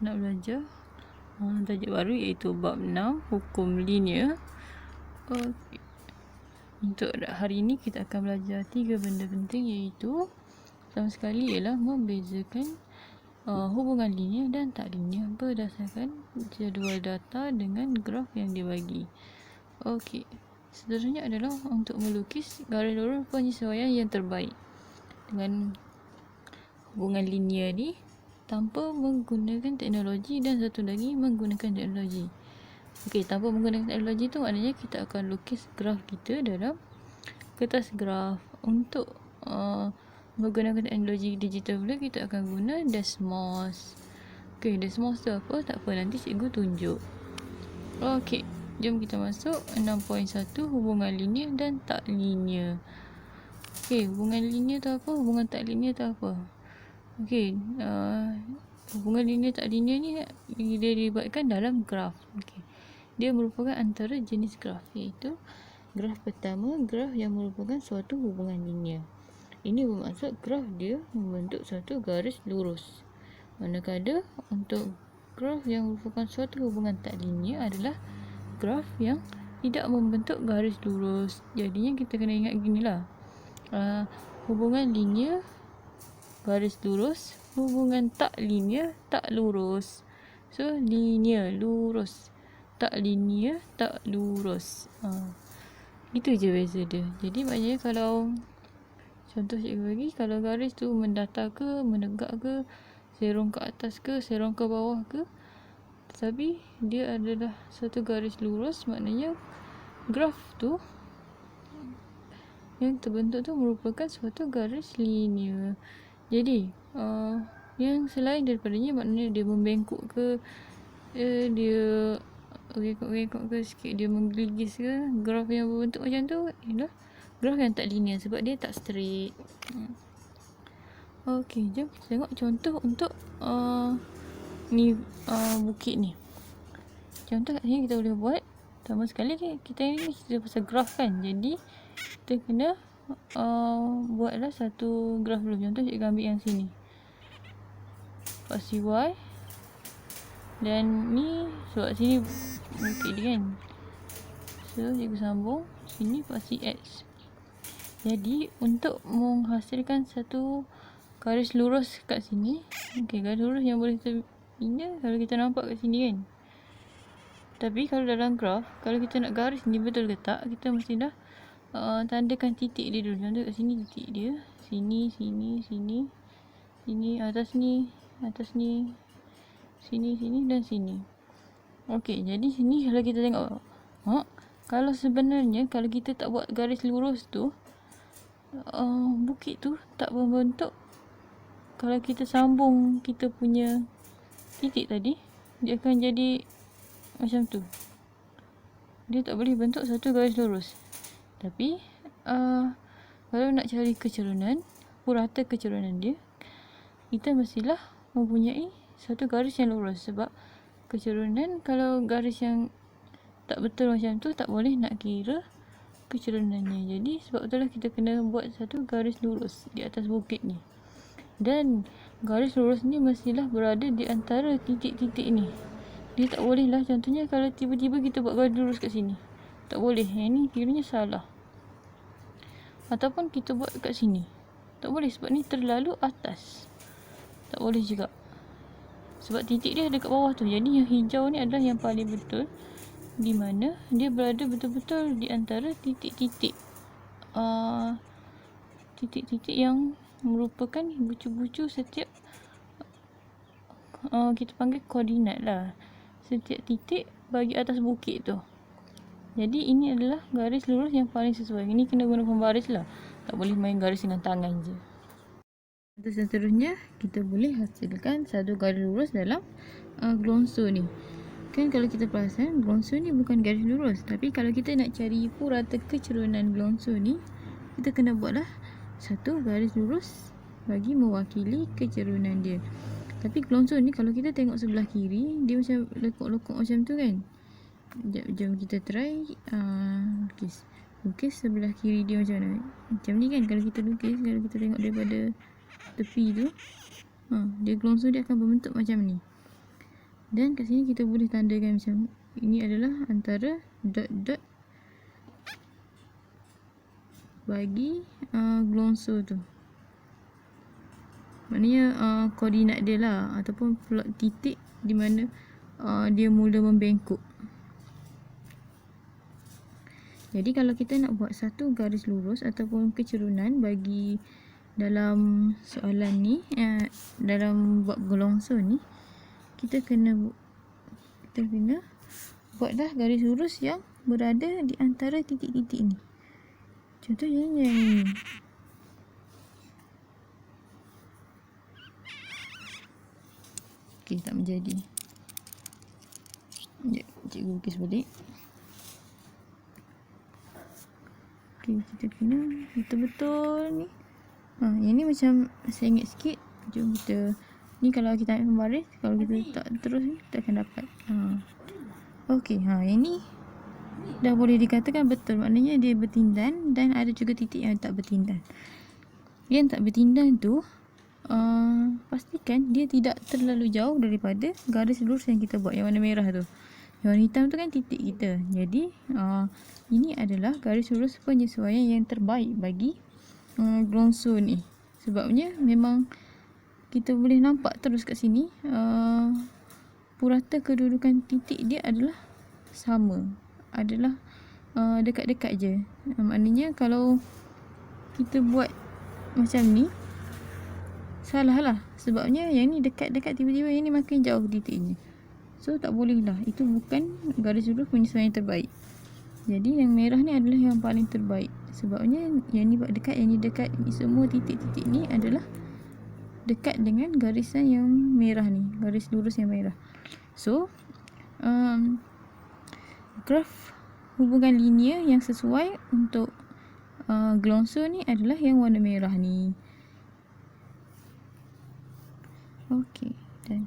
nak belajar tajuk baru iaitu bab 6 hukum linear. Okay. Untuk hari ini kita akan belajar 3 benda penting, iaitu pertama sekali ialah membezakan hubungan linear dan tak linear berdasarkan jadual data dengan graf yang dibagi. Okey. Seterusnya adalah untuk melukis garis lurus penyesuaian yang terbaik dengan hubungan linear ni tanpa menggunakan teknologi, dan satu lagi menggunakan teknologi. Okey, tanpa menggunakan teknologi tu maknanya kita akan lukis graf kita dalam kertas graf. Untuk menggunakan teknologi digital pula kita akan guna Desmos. Okey, Desmos tu apa? Tak apa, nanti cikgu tunjuk. Okey, jom kita masuk 6.1 hubungan linear dan tak linear. Okey, hubungan linear tu apa? Hubungan tak linear tu apa? Okey, hubungan linear tak linear ni dia dilibatkan dalam graf. Okey, dia merupakan antara jenis graf, iaitu graf pertama, graf yang merupakan suatu hubungan linear. Ini bermaksud graf dia membentuk suatu garis lurus. Manakala untuk graf yang merupakan suatu hubungan tak linear adalah graf yang tidak membentuk garis lurus. Jadinya kita kena ingat ginilah. Hubungan linear garis lurus, hubungan tak linear tak lurus. So linear lurus, tak linear tak lurus. Itu je beza dia. Jadi maknanya kalau contoh cikgu bagi, kalau garis tu mendatar ke, menegak ke, serong ke atas ke, serong ke bawah ke, tetapi dia adalah satu garis lurus, maknanya graf tu yang terbentuk tu merupakan suatu garis linear. Jadi yang selain daripadanya, maknanya dia membengkok ke, dia bengkok ke sikit, dia menggeligis ke, graf yang berbentuk macam tu ialah graf yang tak linear sebab dia tak straight. Okey, jom kita tengok contoh untuk bukit ni. Contoh kat sini kita boleh buat. Pertama sekali kita ni cerita pasal graf kan, jadi kita kena buatlah satu graf dulu. Contoh cikgu ambil yang sini, paksi Y, dan ni sebab sini bukit dia kan, so cikgu sambung sini paksi X. Jadi untuk menghasilkan satu garis lurus kat sini, okey, garis lurus yang boleh terbina kalau kita nampak kat sini kan. Tapi kalau dalam graf, kalau kita nak garis ni betul ke tak, kita mesti dah tandakan titik dia dulu. Contoh kat sini titik dia, sini, sini, sini, sini, atas ni, sini dan sini. Okey, jadi sini kalau kita tengok, kalau sebenarnya kalau kita tak buat garis lurus tu, bukit tu tak membentuk. Kalau kita sambung kita punya titik tadi, dia akan jadi macam tu. Dia tak boleh bentuk satu garis lurus. Tapi kalau nak cari kecerunan, purata kecerunan dia, kita mestilah mempunyai satu garis yang lurus. Sebab kecerunan, kalau garis yang tak betul macam tu, tak boleh nak kira kecerunannya. Jadi sebab itulah kita kena buat satu garis lurus di atas bukit ni. Dan garis lurus ni mestilah berada di antara titik-titik ni. Dia tak boleh lah, contohnya kalau tiba-tiba kita buat garis lurus kat sini, tak boleh. Yang ni kiranya salah. Ataupun kita buat kat sini, tak boleh sebab ni terlalu atas. Tak boleh juga, sebab titik dia ada kat bawah tu. Jadi yang hijau ni adalah yang paling betul, di mana dia berada betul-betul di antara titik-titik titik-titik yang merupakan bucu-bucu setiap kita panggil koordinat lah, setiap titik bagi atas bukit tu. Jadi ini adalah garis lurus yang paling sesuai. Ini kena guna pembaris lah, tak boleh main garis dengan tangan je. Terus seterusnya kita boleh hasilkan satu garis lurus dalam glonso ni. Kan kalau kita perasan, glonso ni bukan garis lurus, tapi kalau kita nak cari purata kecerunan glonso ni, kita kena buatlah satu garis lurus bagi mewakili kecerunan dia. Tapi glonso ni kalau kita tengok sebelah kiri, dia macam lekuk-lekuk macam tu kan. Jom kita try lukis sebelah kiri dia macam mana. Macam ni kan kalau kita lukis, kalau kita tengok daripada tepi tu, dia glonso dia akan berbentuk macam ni. Dan kat sini kita boleh tandakan macam ini adalah antara dot-dot bagi glonso tu. Maknanya koordinat dia lah, ataupun plot titik di mana dia mula membengkok. Jadi kalau kita nak buat satu garis lurus ataupun kecerunan bagi dalam soalan ni, dalam bab glonso ni, kita kena buatlah garis lurus yang berada di antara titik-titik ni. Contohnya yang ni. Okey, tak menjadi. Sekejap, cikgu lukis balik. Okey, kita kena betul-betul ni. Yang ni macam sengit sikit. Jom kita, ni kalau kita ambil pembaris, kalau kita tak terus ni, kita akan dapat. Okey, yang ni dah boleh dikatakan betul. Maknanya dia bertindan, dan ada juga titik yang tak bertindan. Yang tak bertindan tu, pastikan dia tidak terlalu jauh daripada garis lurus yang kita buat, yang warna merah tu. Yang warna hitam tu kan titik kita. Jadi ini adalah garis lurus penyesuaian yang terbaik bagi glonso ni. Sebabnya memang kita boleh nampak terus kat sini, purata kedudukan titik dia adalah sama, adalah dekat-dekat je. Maknanya kalau kita buat macam ni, salah lah. Sebabnya yang ni dekat-dekat, tiba-tiba yang ni makin jauh titiknya. So tak boleh lah. Itu bukan garis lurus penyesuaian yang terbaik. Jadi yang merah ni adalah yang paling terbaik. Sebabnya yang ni dekat, yang ni dekat. Semua titik-titik ni adalah dekat dengan garisan yang merah ni, garis lurus yang merah. So graf hubungan linear yang sesuai untuk glonso ni adalah yang warna merah ni. Okey, dan